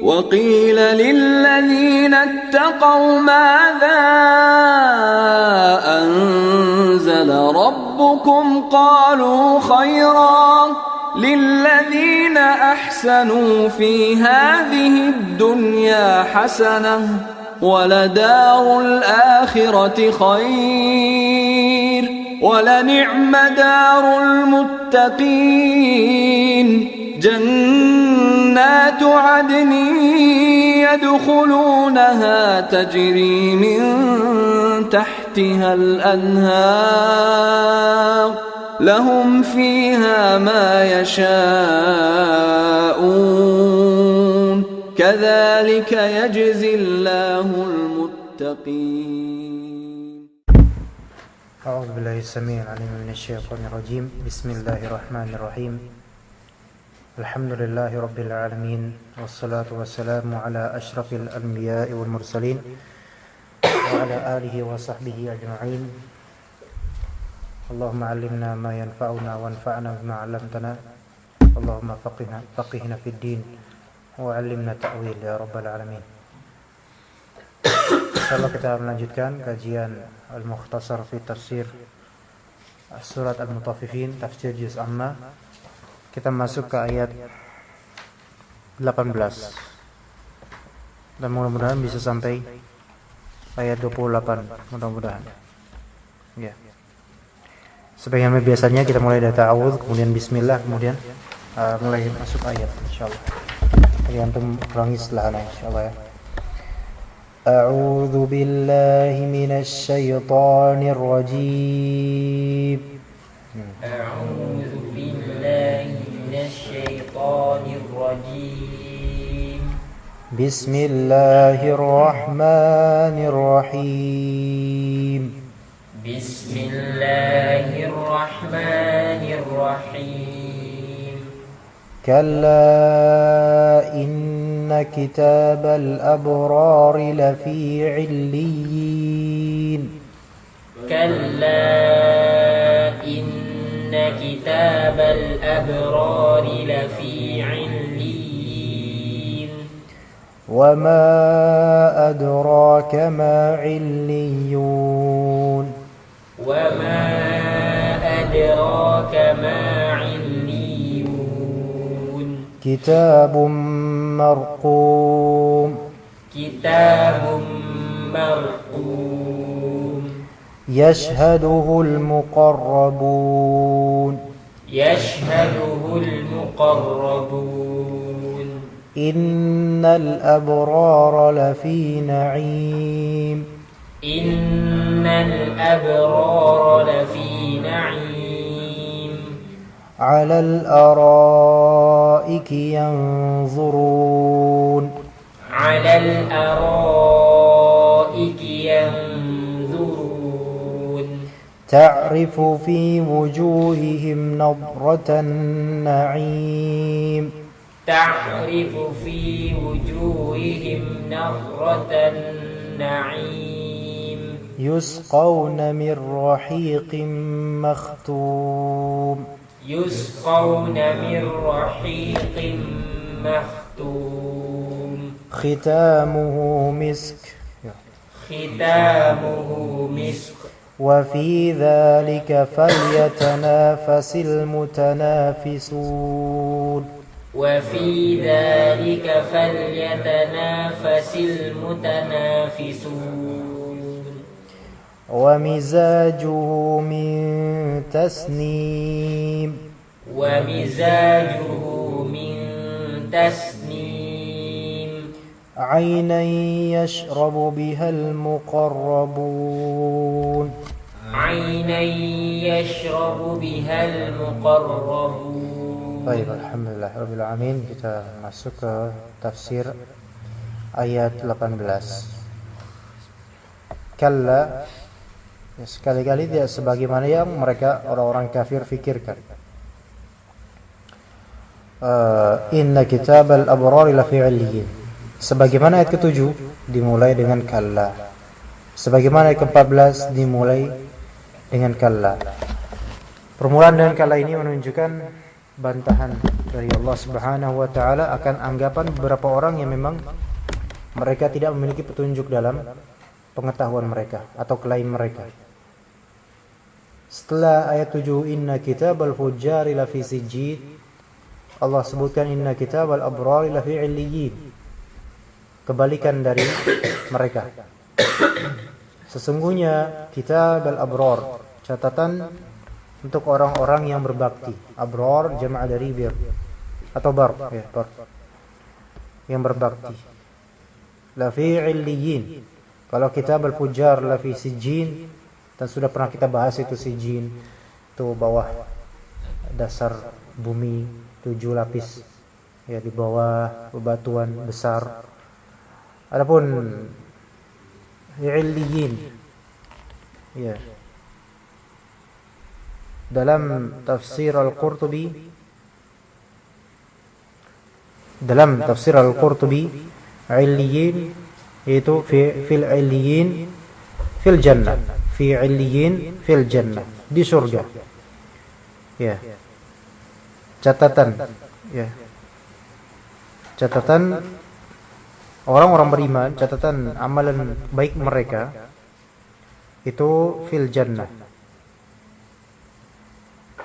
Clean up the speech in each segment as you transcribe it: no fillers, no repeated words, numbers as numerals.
وقيل للذين اتقوا ماذا أنزل ربكم قالوا خيرا للذين أحسنوا في هذه الدنيا حسنة ولدار الآخرة خير ولنعم دار المتقين جنات عدن يدخلونها تجري من تحتها الأنهار لهم فيها ما يشاءون كذلك يجزي الله المتقين. أعوذ بالله السميع العليم من الشيطان الرجيم. بسم الله الرحمن الرحيم. الحمد لله رب العالمين والصلاة والسلام على أشرف الأنبياء والمرسلين وعلى آله وصحبه أجمعين. اللهم علمنا ما ينفعنا وانفعنا بما علمتنا. اللهم فقهنا في الدين وعلمنا التأويل يا رب العالمين. Insyaallah kita melanjutkan kajian Al-Mukhtasar fi Tafsir Surat Al-Mutaffifin, tafsir juz amma. Kita masuk ke ayat 18 dan mudah-mudahan bisa sampai ayat 28, mudah-mudahan ya. Sebagaimana biasanya kita mulai dari ta'awudz, kemudian bismillah, kemudian mulai masuk ayat insyaallah. Jadi antum ulangi setelahnya insyaallah ya. A'udzu billahi minasy syaithanir rajim. A'udzu billahi minasy syaithanir rajim. Bismillahirrahmanirrahim. Bismillahirrahmanirrahim. Kalla inna kitabal abrari lafi 'illiyin. Kalla inna kitabal abrari lafi 'illiyin. Wa ma adraka ma 'illiyun. Wa ma adraka ma 'illiyun. Kitabun marqum. Kitabun marqum. Yashhaduhul muqarrabun. Yashhaduhul muqarrabun. Innal abrara lafi na'im. Innal abrara lafi na'im. 'Alal araiki yanzurun. 'Alal araiki yanzurun. Ta'rifu fi wujuhihim nadratan na'im. Ta'rifu fi wujuhihim nadratan na'im. Yusqawna min rahiqin makhtum. Yusqawna min rahiqin makhtum. Khitamuhu misk. Khitamuhu misk. Wa fi dhalika falyatanafasil mutanafisun. وفي ذلك فليتنافس المتنافسون. ومزاجه من تسنيم. ومزاجه من تسنيم. عينا يشرب بها المقربون. عينا يشرب بها المقربون. Baik, alhamdulillah rabbil alamin. Kita masuk ke tafsir ayat 18. Kalla, ya, sekali-kali tidak sebagaimana yang mereka orang-orang kafir fikirkan. Inna kitabal abrari lafi 'illiyin. Sebagaimana ayat ke-7 dimulai dengan kalla. Sebagaimana ayat ke-14 dimulai dengan kalla. Permulaan dengan kalla ini menunjukkan bantahan dari Allah Subhanahu wa taala akan anggapan beberapa orang yang memang mereka tidak memiliki petunjuk dalam pengetahuan mereka atau klaim mereka. Setelah ayat 7 inna kitabal fujjari lafi sijjin, Allah sebutkan inna kitabal abrari lafi illiyin. Kebalikan dari mereka. Sesungguhnya kitabal abrar, catatan untuk orang-orang yang berbakti. Abrar jama' dari bir atau bar, ya, bar. Yang berbakti. Lafi illiyin. Kalau kitabal fujjar lafi sijjin, dan sudah pernah kita bahas itu sijjin, itu bawah dasar bumi 7 lapis, ya, di bawah bebatuan besar. Adapun illiyin, ya, dalam tafsir Al-Qurtubi, illiyin yaitu fil illiyin fil jannah, fi illiyin fil jannah, di surga. Ya. Catatan, ya. Catatan orang-orang beriman, catatan amalan baik mereka itu fil jannah.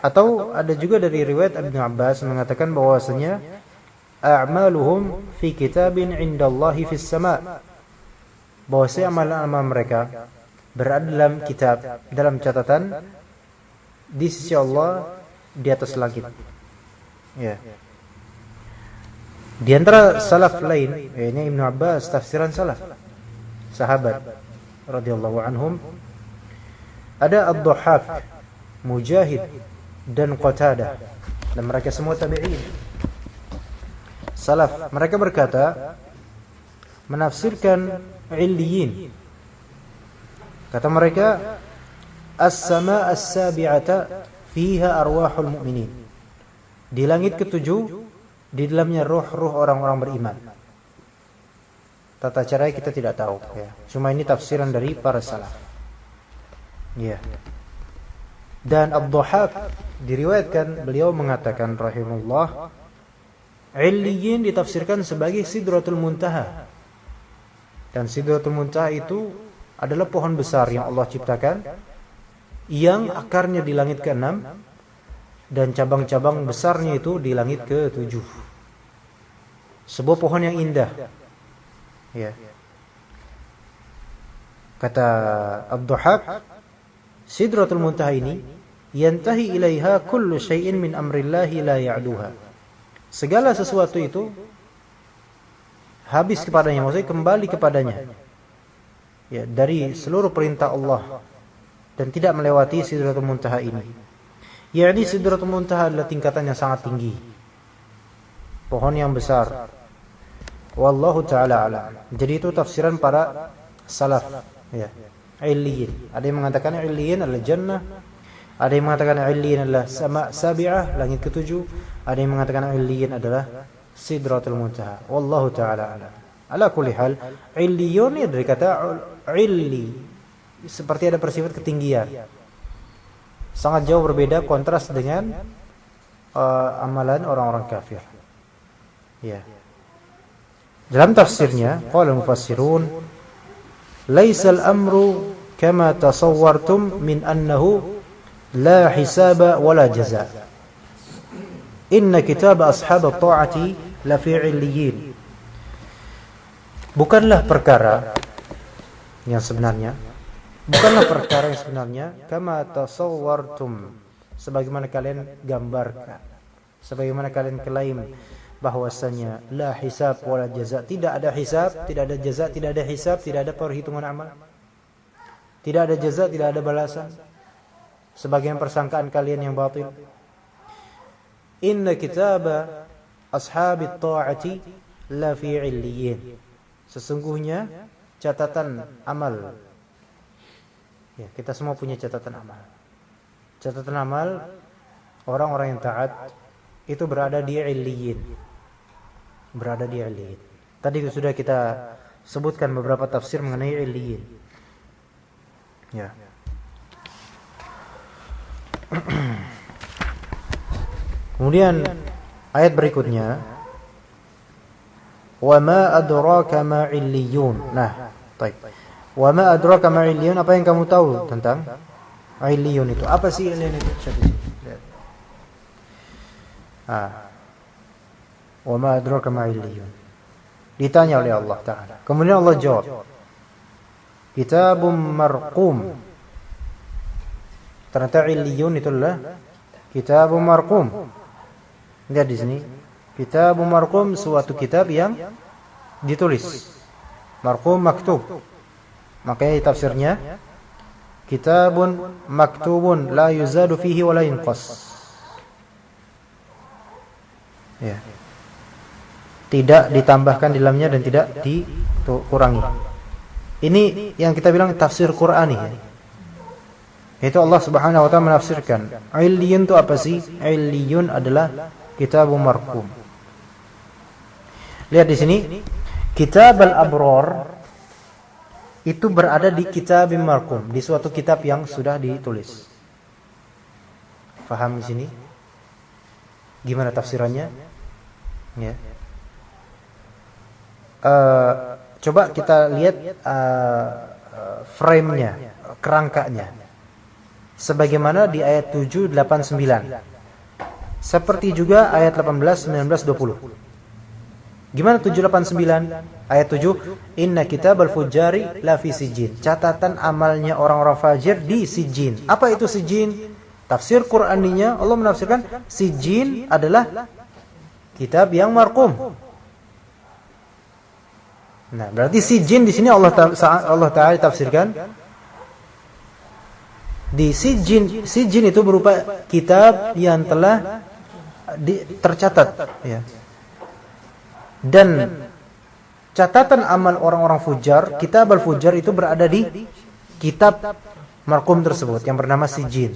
Atau ada juga dari riwayat Ibnu Abbas mengatakan bahwasanya a'maluhum fi kitabin 'indallahi fis sama'. Bahwasanya amalan-amalan mereka berada dalam kitab, dalam catatan di sisi Allah di atas langit. Ya. Di antara salaf lain, ini Ibnu Abbas tafsiran salaf, sahabat radhiyallahu anhum, ada Ad-Dhahhak, Mujahid dan Qatadah, dan mereka semua tabi'in. Salaf, mereka berkata menafsirkan illiyin. Kata mereka, as-sama' as-sabi'ata fiha arwahul mu'minin. Di langit ketujuh, di dalamnya roh-roh orang-orang beriman. Tata caranya kita tidak tahu, ya. Cuma ini tafsiran dari para salaf. Ya. Dan Ad-Dhahhak diriwayatkan beliau mengatakan rahimahullah, illiyin ditafsirkan sebagai Sidratul Muntaha. Dan Sidratul Muntaha itu adalah pohon besar yang Allah ciptakan, yang akarnya di langit ke-6 dan cabang-cabang besarnya itu di langit ke-7. Sebuah pohon yang indah. Ya. Kata Ad-Dhahhak, Sidratul Muntaha ini yantahi ilaiha kullu syai'in min amrillahi la ya'duha. Segala sesuatu itu habis kepadanya, maksudnya kembali kepadanya. Ya, dari seluruh perintah Allah dan tidak melewati Sidratul Muntaha ini. Yakni Sidratul Muntaha adalah tingkatan yang sangat tinggi. Pohon yang besar. Wallahu ta'ala a'lam. Jadi itu tafsiran para salaf, ya. Illiyin. Ada yang mengatakan illiyin adalah jannah. Ada yang mengatakan illiyin adalah sama' sabi'ah, langit ke-7. Ada yang mengatakan illiyin adalah Sidratul Muntaha. Wallahu ta'ala a'lam. Ala kulli hal, illiyun ini dari kata illi, seperti ada bersifat ketinggian. Sangat jauh berbeda, kontras dengan amalan orang-orang kafir. Ya. Dalam tafsirnya, qala mufassirun, laisa al-amru kama tasawwartum min annahu la hisaba wala jaza. Inna kitab ashab at-ta'ati la fi illiyin. Bukanlah perkara yang sebenarnya, kama tasawwartum, sebagaimana kalian gambarkan, sebagaimana kalian klaim bahwasanya la hisab wala jaza, tidak ada hisab, tidak ada jaza, tidak ada hisab, tidak ada perhitungan amal, tidak ada jaza, tidak ada balasan, sebagian persangkaan kalian yang batil. Inna kitaba ashabit ta'ati la fi illiyin. Sesungguhnya catatan amal, ya, kita semua punya catatan amal. Catatan amal orang-orang yang taat itu berada di illiyin. Berada di illiyin. Tadi sudah kita sebutkan beberapa tafsir mengenai illiyin. Ya. Kemudian ayat berikutnya, wa ma adraka ma illiyun. Nah, baik. Wa ma adraka ma illiyun, apa yang kamu tahu tentang illiyun itu? Apa sih illiyun itu? Lihat. Wa ma adraka ma illiyun. Ditanya oleh Allah Ta'ala. Kemudian Allah jawab, kitabun marqum. Ternyata illiyun itu adalah kitabun marqum. Lihat di sini, kitabun marqum, suatu kitab yang ditulis. Marqum maktub. Makanya tafsirnya kitabun maktubun la yuzadu fihi wa la yunqas. Ya. Tidak ditambahkan di dalamnya dan tidak dikurangi. Ini yang kita bilang tafsir Qur'ani ya. Itu Allah Subhanahu wa taala menafsirkan. Illiyun itu apa sih? Illiyun adalah kitabun marqum. Lihat di sini, kitab al-abrar itu berada di kitabim marqum, di suatu kitab yang sudah ditulis. Faham di sini? Gimana tafsirannya? Ya. Coba kita lihat frame-nya, kerangkanya. Sebagaimana di ayat 7, 8, 9. Seperti juga ayat 18, 19, 20. Gimana 7, 8, 9? Ayat 7, inna kitabal fujari la fi sijjin. Catatan amalnya orang-orang fajir di sijjin. Apa itu sijjin? Tafsir Qur'aninya Allah menafsirkan sijjin adalah kitab yang marqum. Nah, berarti sijjin di sini Allah Ta'ala tafsirkan di sijjin itu berupa kitab yang telah tercatat ya. Dan catatan amal orang-orang fujar, kitab al-fujar itu berada di kitab marqum tersebut yang bernama sijjin.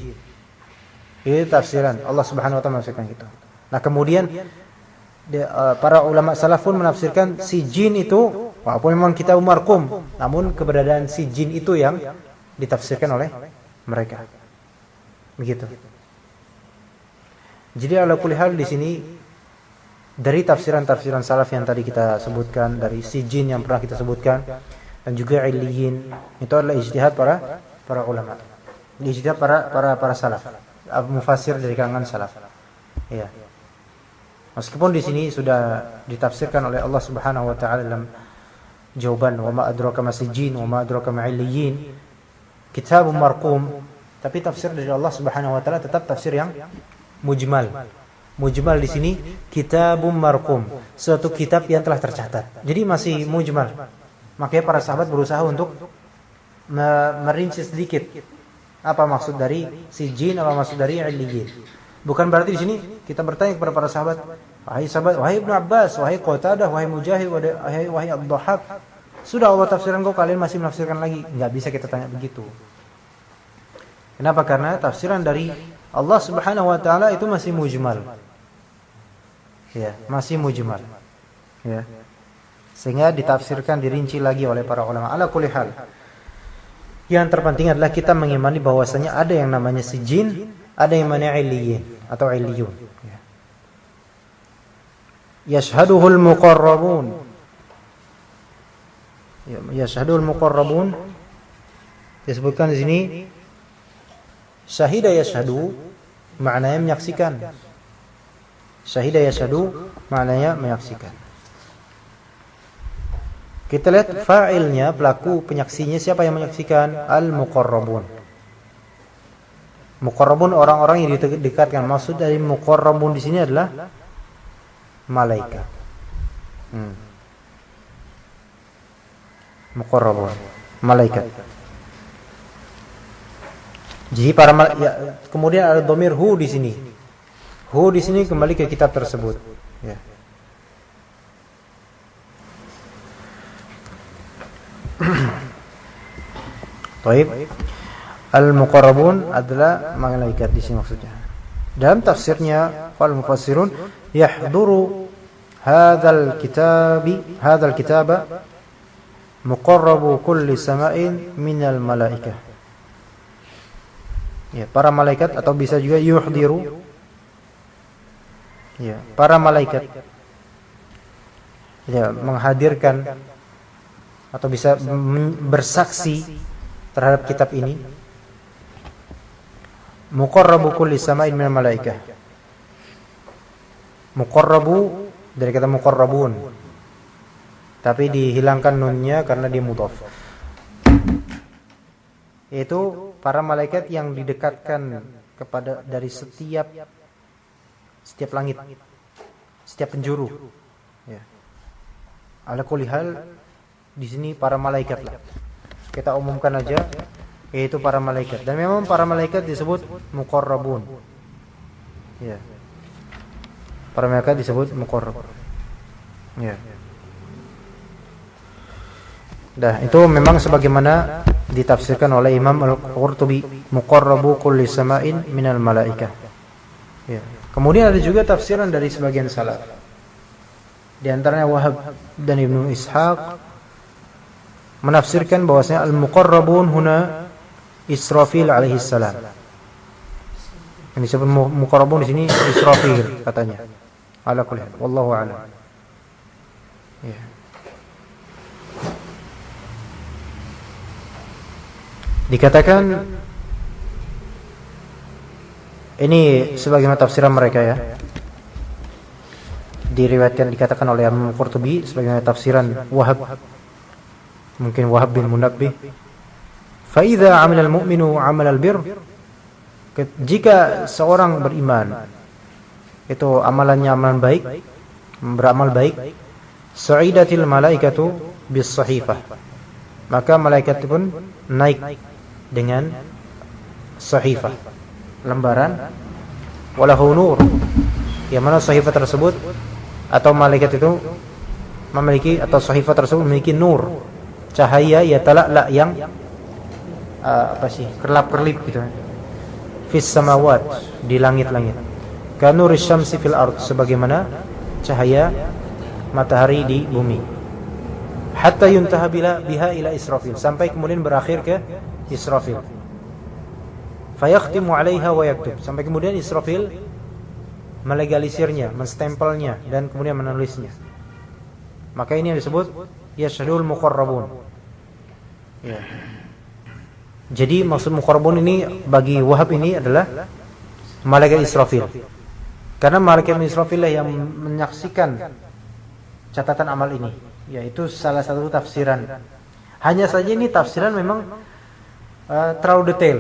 Ini tafsiran Allah Subhanahu wa taala menafsirkan gitu. Nah, kemudian para ulama salaf pun menafsirkan sijjin itu walaupun memang kitab marqum, namun keberadaan sijjin itu yang ditafsirkan oleh mereka. Begitu. Jadi ala kulli hal di sini dari tafsiran-tafsiran salaf yang tadi kita sebutkan, dari sijjin yang pernah kita sebutkan, dan juga illiyin, itu adalah ijtihad para ulama. Ijtihad para salaf, mufassir dari kalangan salaf. Ya. Meskipun di sini sudah ditafsirkan oleh Allah Subhanahu wa taala dalam jawaban wa ma adraka ma sijjin wa ma adraka ma illiyin, kitabun marqum, tapi tafsir dari Allah Subhanahu wa taala tetap tafsir yang mujmal. Mujmal di sini kitabun marqum, suatu kitab yang telah tercatat. Jadi masih mujmal. Makanya para sahabat berusaha untuk merinci sedikit apa maksud dari sijjin, apa maksud dari illiyin. Bukan berarti di sini kita bertanya kepada para sahabat, wahai Ibnu Abbas, wahai Qatadah, wahai Mujahid, wahai Ad-Dhahhak, sudah Allah tafsirkan kok, kalian masih menafsirkan lagi? Enggak bisa kita tanya begitu. Kenapa? Karena tafsiran dari Allah Subhanahu wa taala itu masih mujmal. Ya, masih mujmal. Ya. Sehingga ditafsirkan, dirinci lagi oleh para ulama. Ala kulli hal. Yang terpenting adalah kita mengimani bahwasanya ada yang namanya sijjin, ada yang namanya illiyin atau illiyun. Ya. Yashhaduhul muqarrabun. Ya, yashhadul muqarrabun. Disebutkan di sini syahida yashhadu, maknanya menyaksikan. Syahida yashhadu maknanya menyaksikan. Kita lihat fa'ilnya, pelaku penyaksinya, siapa yang menyaksikan? Al-muqarrabun. Muqarrabun orang-orang yang didekatkan. Maksud dari muqarrabun di sini adalah malaikat. Muqarrabun, malaikat. Jadi para kemudian ada dhamir hu di sini. Hu di sini kembali ke kitab tersebut. Ya. Baik. Al-muqarrabun adalah malaikat di sini maksudnya. Dalam tafsirnya qal mufassirun yahduru hadzal kitaba muqarrabu kulli sama'in minal malaikah. Ya, para malaikat atau bisa juga yuhdiru ya, para malaikat ya menghadirkan atau bisa bersaksi terhadap kitab ini. Muqarrabu kulli sama'in minal malaikah. Muqarrabu dari kata muqarrabun, tapi dihilangkan nunnya karena dia mudhaf. Yaitu para malaikat yang didekatkan kepada dari setiap langit, setiap penjuru. Ya. Ala kulli hal di sini para malaikat lah. Kita umumkan aja yaitu para malaikat. Dan memang para malaikat disebut muqarrabun. Ya. Para malaikat disebut muqarrab. Ya. Dah, itu memang sebagaimana ditafsirkan oleh Imam Al-Qurtubi, muqarrabu kulli sama'in minal malaikah. Ya. Kemudian ada juga tafsiran dari sebagian salaf. Di antaranya Wahab dan Ibnu Ishaq menafsirkan bahwasanya al-muqarrabun huna Israfil alaihi salam. Yang disebut muqarrabun di sini Israfil katanya. Ala kulli hal, wallahu a'lam. Ya. Dikatakan ini sebagaimana tafsiran mereka ya. Diriwayatkan dikatakan oleh Imam Qurtubi sebagaimana tafsiran Wahab, mungkin Wahab bin Munabbih, fa idza 'amila al-mu'minu 'amala al-birr, jika seorang beriman itu amalannya amalan baik, beramal baik, sa'idatil malaikatu bis sahifah, maka malaikat pun naik dengan sahifah, lembaran, walahu nur, yang mana sahifah tersebut atau malaikat itu memiliki, atau sahifah tersebut memiliki nur, cahaya ya tala'la yang kerlap-kerlip gitu, fis samawat, di langit-langit, kanuris syamsi fil ard, sebagaimana cahaya matahari di bumi, hatta yuntaha biha ila Israfil, sampai kemudian berakhir ke Israfil, fayakhtimu 'alaiha wa yaktub, sampai kemudian Israfil melegalisirnya, menstempelnya, dan kemudian menulisnya. Maka ini yang disebut yashhadul muqarrabun. Ya. Jadi maksud muqarrabun ini bagi Wahab ini adalah malaikat Israfil. Karena malaikat Israfil lah yang menyaksikan catatan amal ini. Yaitu salah satu tafsiran. Hanya saja ini tafsiran memang terlalu detail.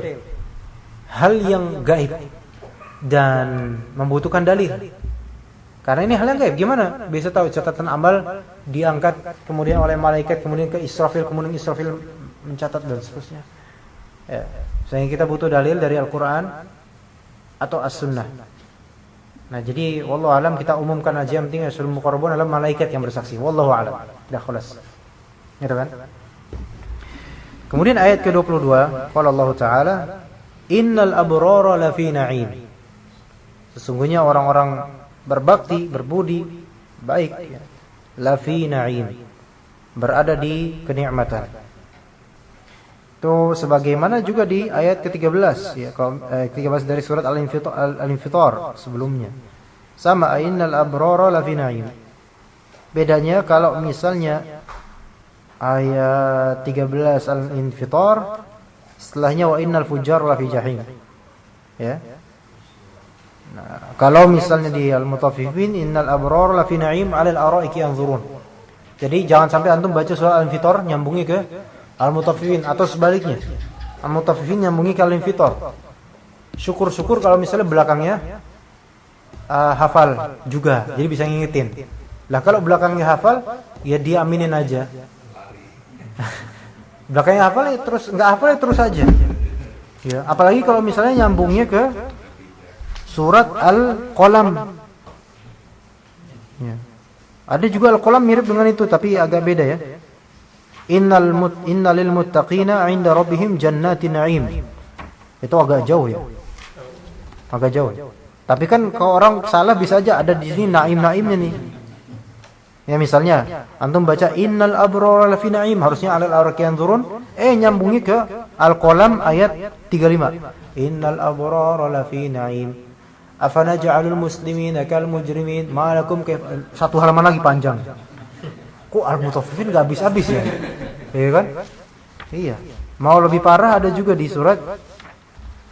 Hal yang gaib dan membutuhkan dalil. Karena ini hal yang gaib, gimana bisa tahu catatan amal diangkat kemudian oleh malaikat, kemudian ke Israfil, kemudian Israfil mencatat dan seterusnya. Ya, sehingga kita butuh dalil dari Al-Qur'an atau As-Sunnah. Nah, jadi wallahu alam kita umumkan aja, yang penting Rasul muqarrabun adalah malaikat yang bersaksi. Wallahu alam. Dah khalas. Gitu kan? Kemudian ayat ke-22, qala Allah Ta'ala, innal abrara lafi na'im. Sesungguhnya orang-orang berbakti, berbudi, baik, ya, lafi na'im, berada di kenikmatan. Itu sebagaimana juga di ayat ke-13 ya, 13 dari surat Al-Infitar sebelumnya. Sama, innal abrara lafi na'im. Bedanya kalau misalnya ayat 13 Al-Infitar setelahnya wa innal fujjar lafi jahim. Ya. Nah, kalau misalnya di Al-Mutaffifin innal abrar lafi na'im 'alal ara'iki yanzurun. Jadi jangan sampai antum baca surah Al-Infitar nyambungi ke Al-Mutaffifin atau sebaliknya. Al-Mutaffifin nyambungi ke Al-Infitar. Syukur-syukur kalau misalnya belakangnya hafal juga, jadi bisa ngingetin. Lah kalau belakangnya hafal, ya diaminin aja. Belakangnya hafal ya terus, enggak hafal ya terus aja. Ya, apalagi kalau misalnya nyambungnya ke surat Al-Qalam. Ya. Ada juga Al-Qalam mirip dengan itu tapi agak beda ya. Innalil muttaqina 'inda rabbihim jannatin na'im. Itu agak jauh ya. Agak jauh. Tapi kan kalau orang salah bisa aja ada di sini na'im-na'imnya nih. Ya misalnya antum baca innal abrara lafi na'im, harusnya 'alal araqi yanzurun, nyambungi ke Al-Qalam ayat 35. Innal abrara lafi na'im Afanaj'alul muslimina kal mujrimin ma lakum satu halaman lagi panjang. Kok al-mutaffifin enggak habis-habis ya? Iya kan? Iya. Mau lebih parah ada juga di surat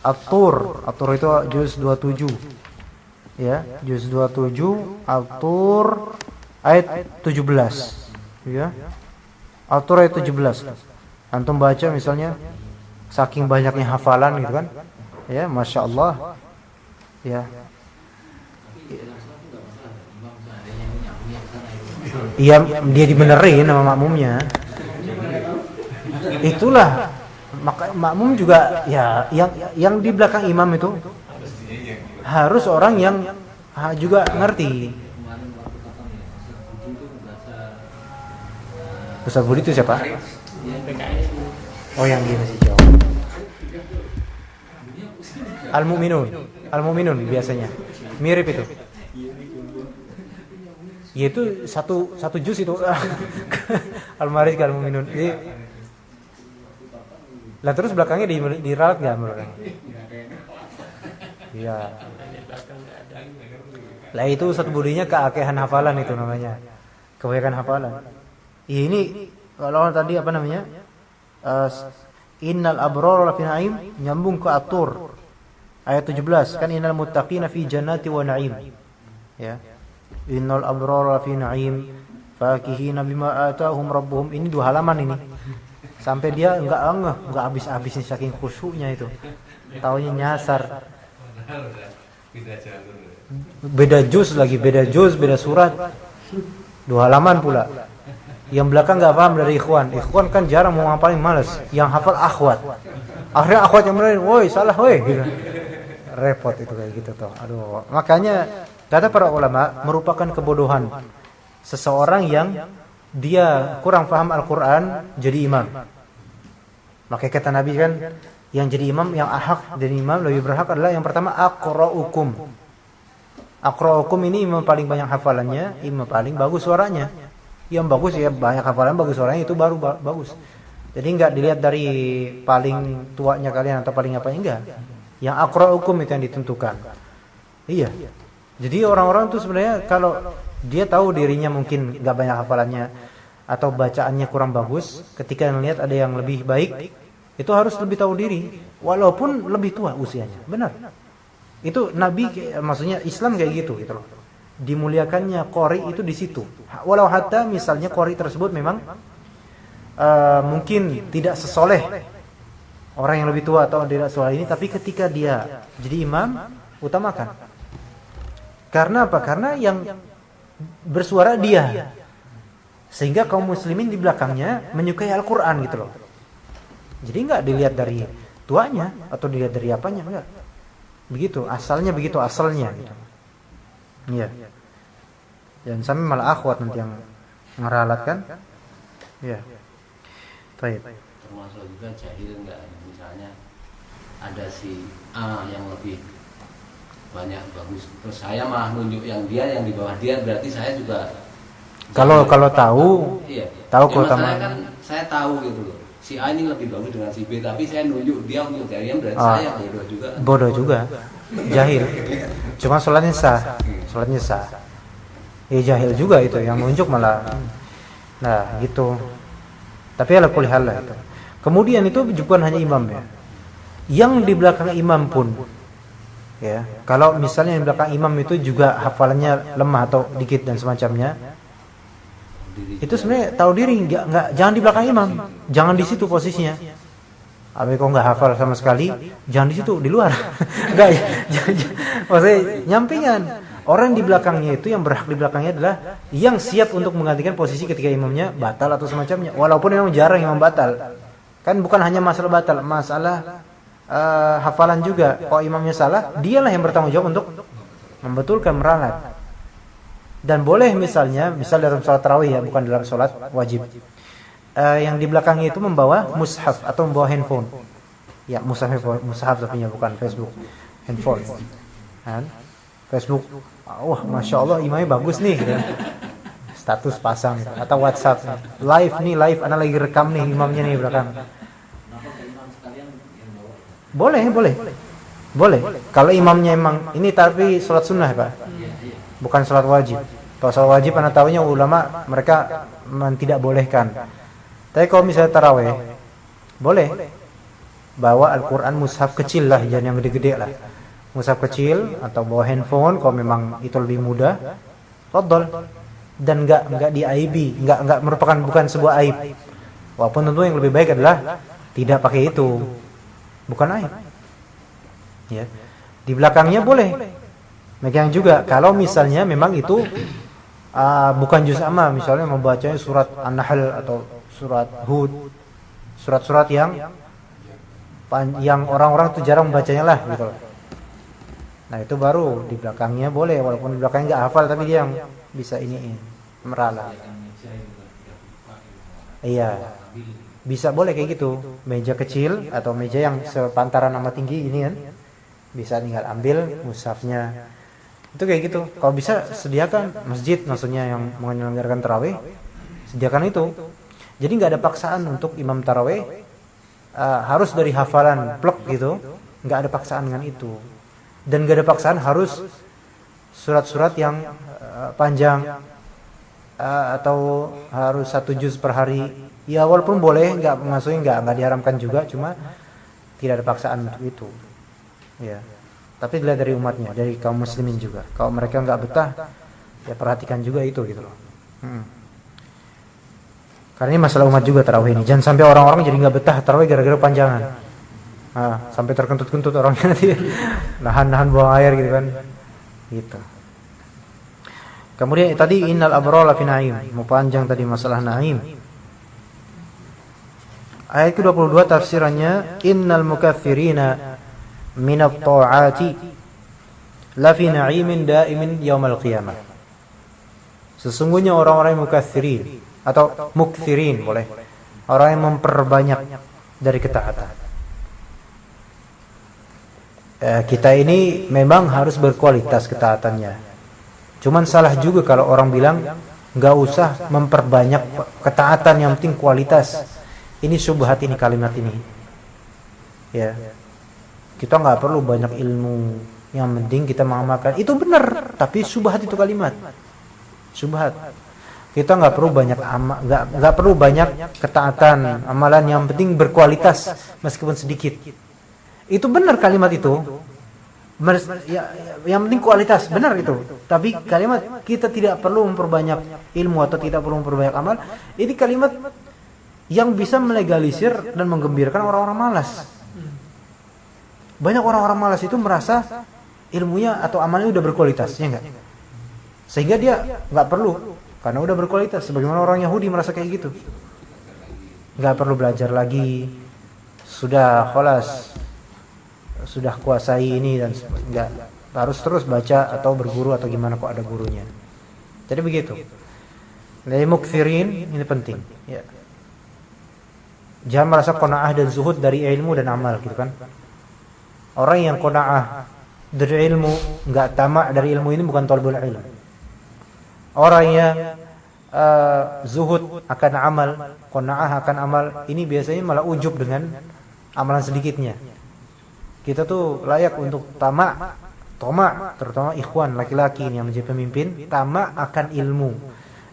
At-Tur. At-Tur itu juz 27. Ya, juz 27 At-Tur ayat 17. Ya. At-Tur ayat 17. Antum baca misalnya saking banyaknya hafalan gitu kan. Ya, Masya Allah. Ya. Iya, dia dibenerin sama makmumnya. Itulah maka makmum juga ya yang di belakang imam itu harus orang yang juga ngerti. Ustaz Budi itu siapa? Oh, yang dia masih jauh. Al-Mu'minun biasanya. Mirip itu. Yaitu satu juz itu. Al-Maris Al-Mu'minun. Lah terus belakangnya diralat enggak belakangnya? Iya. Lah itu Ustaz Budinya keakehan hafalan itu namanya. Kebanyakan hafalan. Ini kalau tadi apa namanya? Innal abrara lafi na'im nyambung ke At-Tur. Ayat 17 kan innal muttaqina fi jannati wa na'im. Ya. Innal abrara lafi na'im fakihina bima atahum rabbuhum. Ini 2 halaman ini. Sampai dia enggak habis-habis saking khusyuknya itu. Taunya nyasar. Beda juz, beda surat. 2 halaman pula. Yang belakang enggak paham dari ikhwan. Ikhwan kan jarang mau ngapalin, malas. Yang hafal akhwat. Akhirnya akhwat yang benerin, "Woi, salah woi." Gitu. Repot itu kayak gitu tuh. Aduh, makanya kata para ulama merupakan kebodohan seseorang yang dia kurang paham Al-Qur'an jadi imam. Makanya kata Nabi kan, yang jadi imam, yang ahak jadi imam lebih berhak adalah yang pertama aqra'ukum. Aqra'ukum ini imam paling banyak hafalannya, imam paling bagus suaranya. Yang bagus ya banyak hafalan, bagus suaranya itu baru bagus. Jadi enggak dilihat dari paling tuanya kalian atau paling apa enggak. Yang aqra'ukum itu yang ditentukan. Iya. Jadi orang-orang tuh sebenarnya kalau dia tahu dirinya mungkin enggak banyak hafalannya atau bacaannya kurang bagus, ketika melihat ada yang lebih baik, itu harus lebih tahu diri walaupun lebih tua usianya. Benar. Itu Nabi, maksudnya Islam kayak gitu loh. Dimuliakannya qori itu di situ. Walau hatta misalnya qori tersebut memang mungkin tidak sesoleh orang yang lebih tua atau tidak soleh ini, tapi ketika dia jadi imam, utamakan. Karena apa? Karena yang bersuara dia. Sehingga kaum muslimin di belakangnya menyukai Al-Qur'an gitu loh. Jadi enggak dilihat dari tuanya atau dilihat dari apanya, enggak. Begitu, asalnya gitu. Iya. Dan sampai malah akhwat nanti yang ngeralat kan? Iya. Baik. Termasuk juga jahil enggak, misalnya ada si A yang lebih banyak bagus, terus saya malah nunjuk yang dia yang di bawah dia, berarti saya juga kalau tahu, iya. Tahu ya, keutamaan. Kan saya tahu gitu loh. Si A ini lebih bagus dengan si B, tapi saya nunjuk dia untuk jahil, berarti saya bodoh juga. Bodoh juga. Jahil. Cuma sholatnya sah. Ya jahil juga itu, yang nunjuk malah. Nah, gitu. Tapi ala kulli hal lah itu. Kemudian itu bukan hanya imam ya. Yang di belakang imam pun ya. Kalau misalnya di belakang imam itu juga hafalannya lemah atau dikit dan semacamnya, itu sebenarnya tahu diri, jangan di belakang imam, jangan di situ posisinya. Abi kok nggak hafal sama sekali, jangan di situ, di luar. Enggak ya, maksudnya nyampingan. Orang di belakangnya itu yang berhak di belakangnya adalah yang siap untuk menggantikan posisi ketika imamnya batal atau semacamnya. Walaupun memang jarang imam batal, kan bukan hanya masalah batal, masalah hafalan juga. Kalau imamnya salah, dialah yang bertanggung jawab untuk membetulkan, meralat. Dan boleh misal dalam sholat tarawih ya, bukan dalam sholat wajib, yang di belakangnya itu membawa mushaf atau membawa handphone. Ya, mushaf tapi bukan Facebook, handphone. Kan? Facebook, wah masya Allah imamnya bagus nih, gitu. Status pasang gitu. Atau WhatsApp, live, anak lagi rekam nih imamnya nih belakang. Boleh. Boleh. Kalau imamnya emang ini tapi sholat sunnah Pak, bukan sholat wajib. Kalau sholat wajib anda tahunya ulama mereka tidak bolehkan. Tapi kalau misalnya taraweh, boleh. Bawa Al-Quran mushaf kecil lah, jangan yang gede-gede lah. Mushaf kecil atau bawa handphone kalau memang itu lebih mudah. Fadhol. Dan enggak diaibi, enggak merupakan bukan sebuah aib. Walaupun tentu yang lebih baik adalah tidak pakai itu. Bukan aib. Ya. Di belakangnya boleh. Megang juga kalau misalnya memang itu bukan juz amma, misalnya membacanya surat An-Nahl atau surat Hud, surat-surat yang orang-orang tuh jarang membacanya lah gitu loh. Nah itu baru di belakangnya boleh, walaupun di belakangnya nggak hafal tapi dia yang bisa ini meralah. Iya, bisa boleh kayak gitu, meja kecil atau meja yang sepantaran sama tinggi ini kan, bisa tinggal ambil mushafnya. Itu kayak gitu. Kalau bisa sediakan masjid, maksudnya yang menyelenggarakan tarawih, sediakan itu. Jadi nggak ada paksaan untuk imam tarawih harus dari hafalan plek gitu, nggak ada paksaan dengan itu. Dan nggak ada paksaan harus surat-surat yang panjang atau harus 1 juz per hari. Ya walaupun boleh, nggak maksudnya nggak diharamkan juga, cuma tidak ada paksaan untuk itu. Ya. Tapi dilihat dari umatnya, dari kaum muslimin juga. Kalau mereka nggak betah, ya perhatikan juga itu gitu loh. Karena ini masalah umat juga tarawih ini. Jangan sampai orang-orang jadi nggak betah tarawih gara-gara panjangan. Sampai terkentut-kentut orangnya nanti nahan-nahan buang air gitu kan. Gitu. Kemudian tadi innal abrara fi na'im, mau panjang tadi masalah na'im. Ayat ke-22 tafsirannya innal mukaththirina minat ta'ati la fi na'imin da'imin yaumal qiyamah. Sesungguhnya orang-orang mukatsirin atau mukthirin boleh, orang yang memperbanyak dari ketaatan. Kita ini memang harus berkualitas ketaatannya. Cuman salah juga kalau orang bilang nggak usah memperbanyak ketaatan, yang penting kualitas. Ini syubhat ini kalimat ini. Ya, kita nggak perlu banyak ilmu, yang penting kita mengamalkan. Itu benar, tapi syubhat itu kalimat. Syubhat. Kita nggak perlu banyak nggak perlu banyak ketaatan, amalan, yang penting berkualitas meskipun sedikit. Itu benar kalimat itu. Yang penting kualitas, benar itu. Tapi kalimat kita tidak perlu memperbanyak ilmu atau tidak perlu memperbanyak amal, ini kalimat yang bisa melegalisir dan menggembirakan orang-orang malas. Banyak orang-orang malas itu merasa ilmunya atau amalnya udah berkualitas, ya enggak? Sehingga dia nggak perlu, karena udah berkualitas. Sebagaimana orang Yahudi merasa kayak gitu, nggak perlu belajar lagi, sudah khalas, sudah kuasai ini, dan nggak harus terus baca atau berguru atau gimana kok ada gurunya. Jadi begitu. Dari mukthirin ini penting. Ya. Jangan merasa qanaah dan zuhud dari ilmu dan amal, gitu kan? Orang yang qanaah dari ilmu, nggak tamak dari ilmu, ini bukan talabul ilm. Orang yang zuhud akan amal, qanaah akan amal, ini biasanya malah ujub dengan amalan sedikitnya. Kita tuh layak untuk tamak, terutama ikhwan laki-laki yang menjadi pemimpin, tamak akan ilmu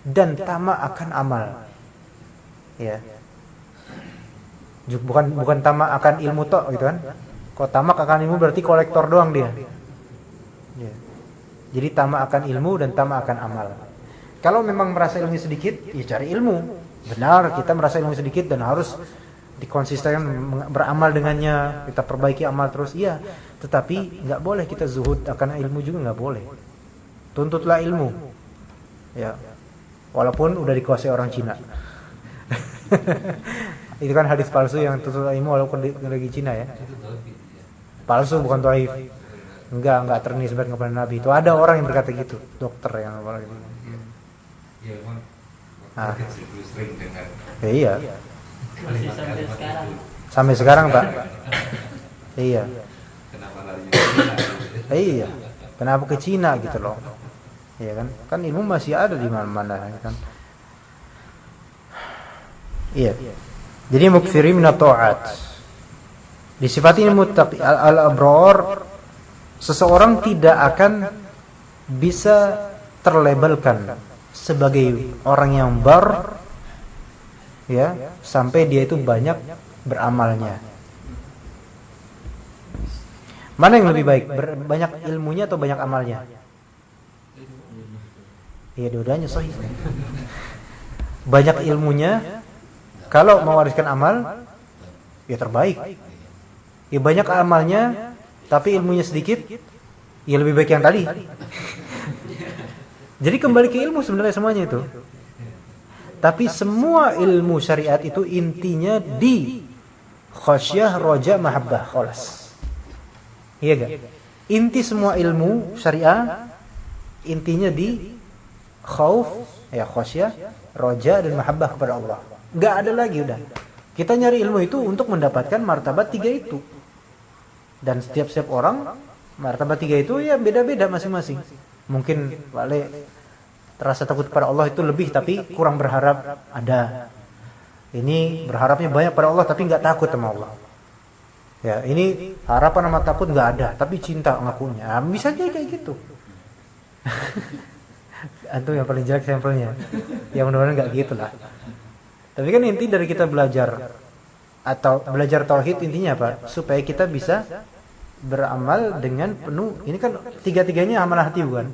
dan tamak akan amal. Ya. Bukan tamak akan ilmu tok gitu kan. Kalau tamak akan ilmu berarti kolektor doang dia. Ya. Jadi tamak akan ilmu dan tamak akan amal. Kalau memang merasa ilmu sedikit, ya cari ilmu. Benar, kita merasa ilmu sedikit dan harus dikonsisten beramal dengannya, kita perbaiki amal terus. Iya, tetapi nggak boleh kita zuhud akan ilmu juga, nggak boleh. Tuntutlah ilmu. Ya. Walaupun udah dikuasai orang Cina. Itu kan hadis palsu yang tuntut ilmu walaupun lagi Cina ya. Palsu, bukan dhaif. Enggak ternisbat kepada Nabi. Itu ada orang yang berkata gitu, dokter yang apa gitu. Iya, sering dengar. Iya. Masih sampai sekarang. Sampai sekarang, Pak. Iya. Kenapa larinya? Iya. Kenapa ke Cina gitu loh. Iya kan? Kan ilmu masih ada di mana-mana kan. Iya. Jadi mukthiri min at-ta'at. Disifati muttaqi al-abrar seseorang tidak akan bisa terlabelkan sebagai orang yang bar, ya, sampai dia itu banyak beramalnya. Mana yang lebih baik, banyak ilmunya atau banyak amalnya? Iya, dua-duanya sahih. Banyak ilmunya, kalau mewariskan amal, ya terbaik. Ya banyak amalnya, tapi ilmunya sedikit, ya lebih baik yang tadi. Jadi kembali ke ilmu sebenarnya semuanya itu. Tapi semua ilmu syariat itu intinya di khasyah, roja, mahabbah, kholas. Iya gak? Inti semua ilmu syariah intinya di khauf, ya khasyah, roja, dan mahabbah kepada Allah. Gak ada lagi udah. Kita nyari ilmu itu untuk mendapatkan martabat 3 itu. Dan setiap orang martabat 3 itu ya beda-beda masing-masing. Mungkin Wale terasa takut kepada Allah itu lebih, tapi kurang berharap ada. Ini berharapnya banyak pada Allah tapi nggak takut sama Allah. Ya, ini harapan sama takut nggak ada, tapi cinta ngakunya. Nah, bisa jadi kayak gitu. Antum yang paling jelek sampelnya. Ya mudah-mudahan nggak gitu lah. Tapi kan inti dari kita belajar atau belajar tauhid intinya apa? Supaya kita bisa beramal dengan penuh. Ini kan tiga-tiganya amalan hati bukan?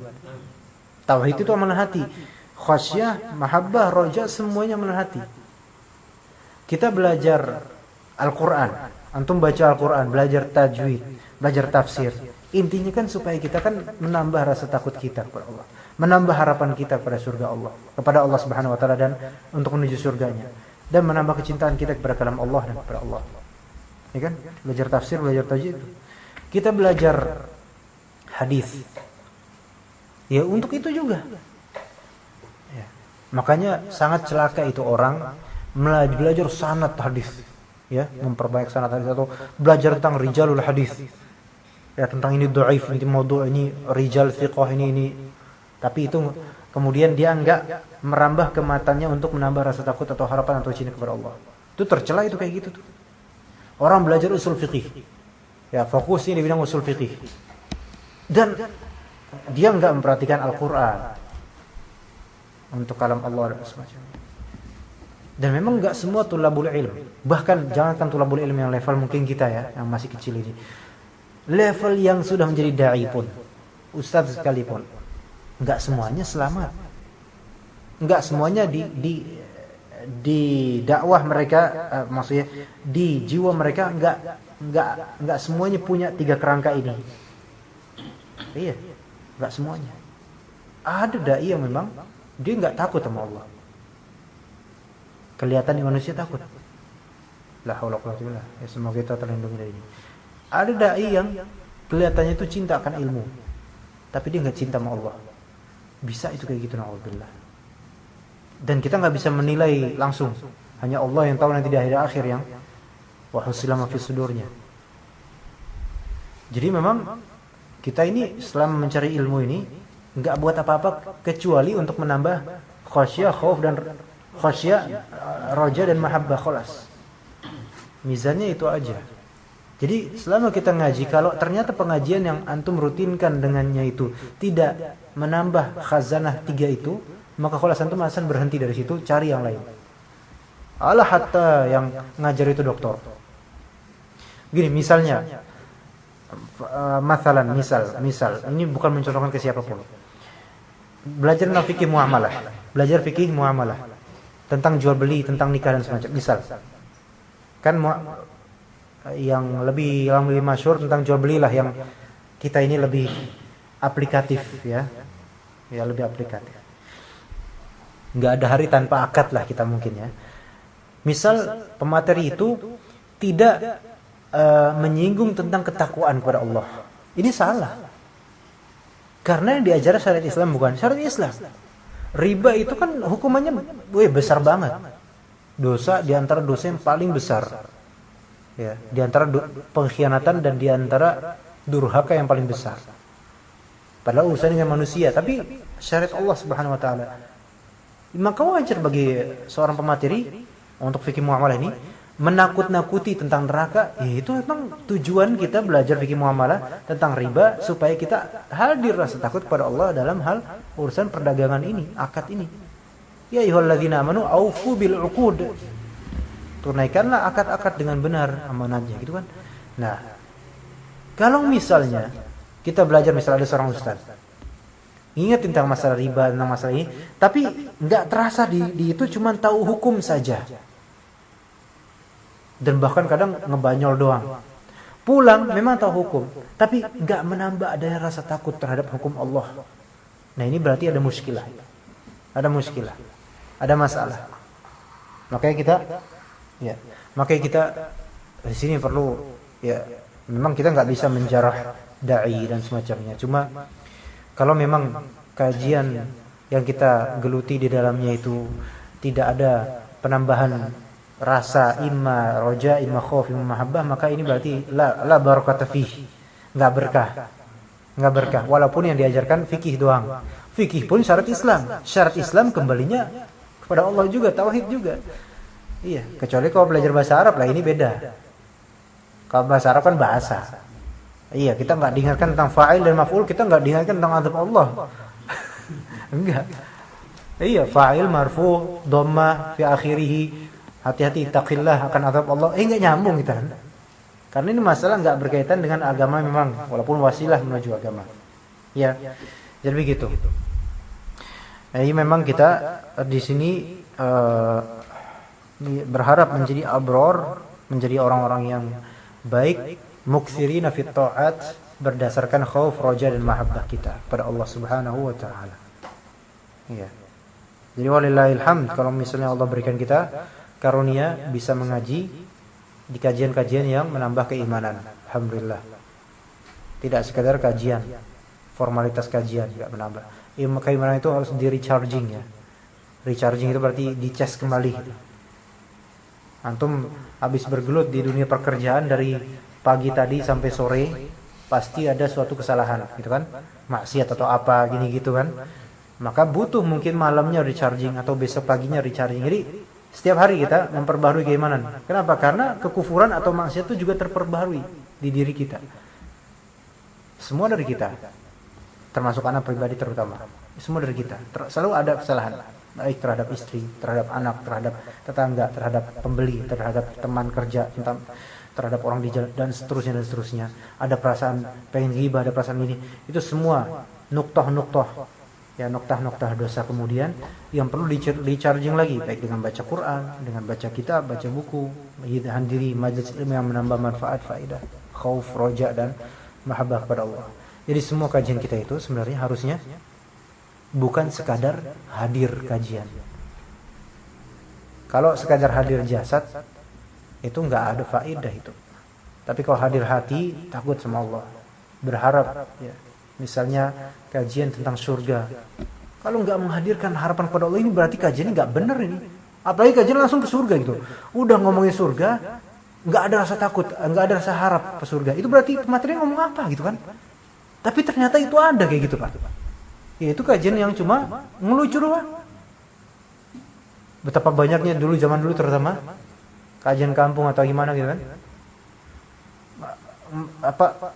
Tauhid itu amalan hati. Khasyah, mahabbah, roja, semuanya amalan hati. Kita belajar Al-Quran. Antum baca Al-Quran, belajar tajwid, belajar tafsir. Intinya kan supaya kita kan menambah rasa takut kita kepada Allah, menambah harapan kita kepada surga Allah, kepada Allah Subhanahu wa taala, dan untuk menuju surganya, dan menambah kecintaan kita kepada kalam Allah dan kepada Allah. Ya kan? Belajar tafsir, belajar tajwid. Kita belajar hadis. Ya untuk itu juga. Ya. Makanya sangat celaka itu orang belajar sanad hadis, ya, memperbaiki sanad hadis, atau belajar tentang rijalul hadis. Ya, tentang ini dhaif, ini maudhu', ini rijal thiqah, ini. Tapi itu kemudian dia enggak merambah ke matanya untuk menambah rasa takut atau harapan atau cinta kepada Allah. Itu tercela itu kayak gitu tuh. Orang belajar usul fikih. Ya, fokusnya di bidang usul fikih. Dan dia enggak memperhatikan Al-Qur'an untuk kalam Allah dan semacamnya. Dan memang enggak semua tulabul ilm. Bahkan jangankan tulabul ilm yang level mungkin kita ya, yang masih kecil ini. Level yang sudah menjadi dai pun, ustaz sekalipun, enggak semuanya selamat. Enggak semuanya di dakwah mereka, maksudnya di jiwa mereka enggak semuanya punya 3 kerangka ini. Iya, enggak semuanya. Ada dai yang memang dia enggak takut sama Allah. Kelihatan di manusia takut. La haula wala quwwata illa billah. Ya, semoga kita terlindungi dari ini. Ada dai yang kelihatannya itu cinta akan ilmu, tapi dia enggak cinta sama Allah. Bisa itu kayak gitu, naudzubillah. Dan kita enggak bisa menilai langsung. Hanya Allah yang tahu nanti di akhir yang wa husila ma fi sudurnya. Jadi memang kita ini selama mencari ilmu ini enggak buat apa-apa kecuali untuk menambah khasyah, khauf, dan khasyah, roja, dan mahabbah, kholas. Mizannya itu aja. Jadi selama kita ngaji, kalau ternyata pengajian yang antum rutinkan dengannya itu tidak menambah khazanah 3 itu, maka kholas antum akan berhenti dari situ, cari yang lain. Allah hatta yang ngajar itu doktor. Gini misalnya, misal ini bukan mencontohkan ke siapapun. Belajar tentang fikih muamalah, belajar fikih muamalah, tentang jual beli, tentang nikah dan semacam. Misal, kan yang lebih masyhur tentang jual beli lah, yang kita ini lebih aplikatif ya lebih aplikatif. Nggak ada hari tanpa akad lah kita mungkin ya. Misal pemateri itu tidak menyinggung tentang ketakwaan kepada Allah, ini salah. Karena yang diajar syariat Islam bukan syariat Islam. Riba itu kan hukumannya besar banget. Dosa di antara dosa yang paling besar. Ya, di antara pengkhianatan dan di antara durhaka yang paling besar. Padahal urusan dengan manusia, tapi syariat Allah Subhanahu wa taala. Maka wajar bagi seorang pemateri untuk fikih muamalah ini menakut-nakuti tentang neraka, ya itu memang tujuan kita belajar fikih muamalah tentang riba supaya kita hadir rasa takut kepada Allah dalam hal urusan perdagangan ini, akad ini. Ya ayyuhalladzina amanu aufu bil uqud. Tunaikanlah akad-akad dengan benar amanatnya, gitu kan. Nah, kalau misalnya kita belajar, misalnya ada seorang ustaz ingat tentang masalah riba, tentang masalah ini, tapi nggak terasa di itu cuma tahu hukum saja. Dan bahkan kadang ngebanyol doang. Pulang memang tahu hukum, tapi nggak menambah adanya rasa takut terhadap hukum Allah. Nah ini berarti ada muskilah. Ada muskilah. Ada masalah. Makanya kita di sini perlu, ya memang kita nggak bisa menjarah dai dan semacamnya. Cuma kalau memang kajian yang kita geluti di dalamnya itu tidak ada penambahan rasa imma roja, imma khauf, imma mahabbah, maka ini berarti la barakata fihi, enggak berkah. Walaupun yang diajarkan fikih doang. Fikih pun syarat Islam. Syarat Islam kembalinya kepada Allah juga, tauhid juga. Iya, kecuali kalau belajar bahasa Arab lah ini beda. Kalau bahasa Arab kan bahasa. Iya, kita enggak diingatkan tentang fa'il dan maf'ul, kita enggak diingatkan tentang azab Allah. Enggak. Iya, fa'il marfu, dhamma fi akhirih. Hati-hati, taqillah akan azab Allah. Enggak nyambung kita kan. Karena ini masalah enggak berkaitan dengan agama memang, walaupun wasilah menuju agama. Ya. Jadi begitu. Jadi memang kita di sini berharap menjadi abror, menjadi orang-orang yang baik, muktsirina fit ta'at, berdasarkan khauf, raja dan mahabbah kita pada Allah Subhanahu wa taala. Ya. Jadi walillahil hamd, kalau misalnya Allah berikan kita karunia bisa mengaji di kajian-kajian yang menambah keimanan, alhamdulillah. Tidak sekadar kajian, formalitas kajian, tidak menambah. Keimanan itu harus di recharging ya. Recharging itu berarti dicas kembali. Antum habis bergelut di dunia pekerjaan dari pagi tadi sampai sore, pasti ada suatu kesalahan, gitu kan? Maksiat atau apa gini gitu kan? Maka butuh mungkin malamnya recharging atau besok paginya recharging. Jadi setiap hari kita memperbaharui keimanan. Kenapa? Karena kekufuran atau maksiat itu juga terperbaharui di diri kita. Semua dari kita. Termasuk anak pribadi terutama. Semua dari kita. Selalu ada kesalahan. Baik terhadap istri, terhadap anak, terhadap tetangga, terhadap pembeli, terhadap teman kerja, terhadap orang di jalan, dan seterusnya. Ada perasaan pengen ghibah, ada perasaan ini. Itu semua nuktah-nuktah. Ya, noktah-noktah dosa kemudian yang perlu di-charging lagi, baik dengan baca Quran, dengan baca kitab, baca buku, hadiri majelis ilmu yang menambah manfaat, faedah, khauf, roja dan mahabbah kepada Allah. Jadi semua kajian kita itu sebenarnya harusnya bukan sekadar hadir kajian. Kalau sekadar hadir jasad itu enggak ada faedah itu. Tapi kalau hadir hati, takut sama Allah, berharap ya. Misalnya kajian tentang surga. Kalau nggak menghadirkan harapan kepada Allah, ini berarti kajiannya nggak benar ini. Apalagi kajian langsung ke surga gitu. Udah ngomongin surga, nggak ada rasa takut, nggak ada rasa harap ke surga. Itu berarti materinya ngomong apa gitu kan? Tapi ternyata itu ada kayak gitu Pak. Ya itu kajian yang cuma ngelucu doang. Betapa banyaknya dulu, zaman dulu terutama kajian kampung atau gimana gitu kan? Apa?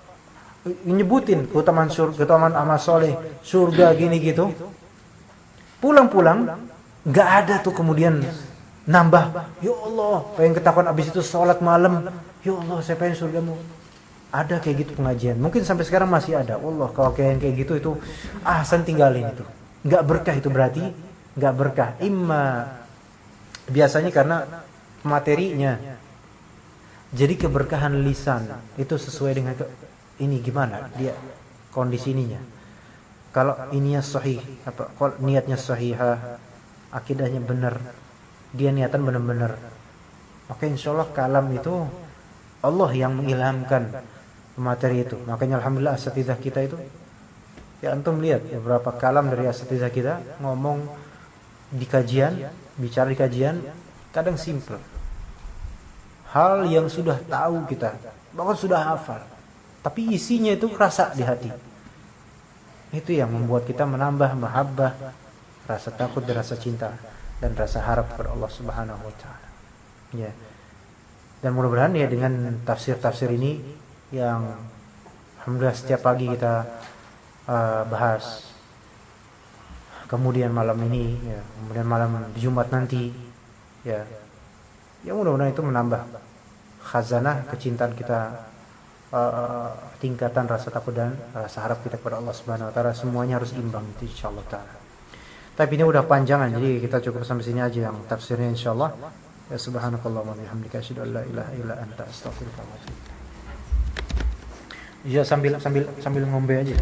Nyebutin keutamaan surga, keutamaan amal soleh, surga gini gitu. Pulang-pulang nggak ada tuh kemudian nambah. Ya Allah, pengen ketakuan abis itu sholat malam. Ya Allah, saya pengen surgamu. Ada kayak gitu pengajian. Mungkin sampai sekarang masih ada. Allah, kalau kayak gitu itu ahsan tinggalin itu. Nggak berkah itu berarti nggak berkah. Biasanya karena materinya. Jadi keberkahan lisan itu sesuai dengan ini gimana dia kondisi ininya. Kalau ininya sahih, kalau niatnya sahihah, akidahnya benar, dia niatan benar-benar, maka insyaallah kalam itu Allah yang mengilhamkan materi itu. Makanya alhamdulillah asatidzah kita itu, ya antum lihat beberapa kalam dari asatidzah kita ngomong di kajian, bicara di kajian, kadang simple. Hal yang sudah tahu kita, bahkan sudah hafal, tapi isinya itu kerasa di hati. Itu yang membuat kita menambah mahabbah, rasa takut dan rasa cinta dan rasa harap kepada Allah Subhanahu wa taala. Ya. Dan mudah-mudahan ya dengan tafsir-tafsir ini yang alhamdulillah setiap pagi kita bahas, kemudian malam ini ya, kemudian malam Jumat nanti ya, mudah-mudahan itu menambah khazanah kecintaan kita, tingkatan rasa takut dan rasa harap kita kepada Allah Subhanahu wa taala, semuanya harus imbang itu insyaallah taala. Tapi ini udah panjangan, jadi kita cukup sampai sini aja yang tafsirnya insyaallah. Ya subhanakallah wa bihamdika asyhadu an la ilaha illa anta astaghfiruka wa atubu ilaik. Ya sambil ngombe aja.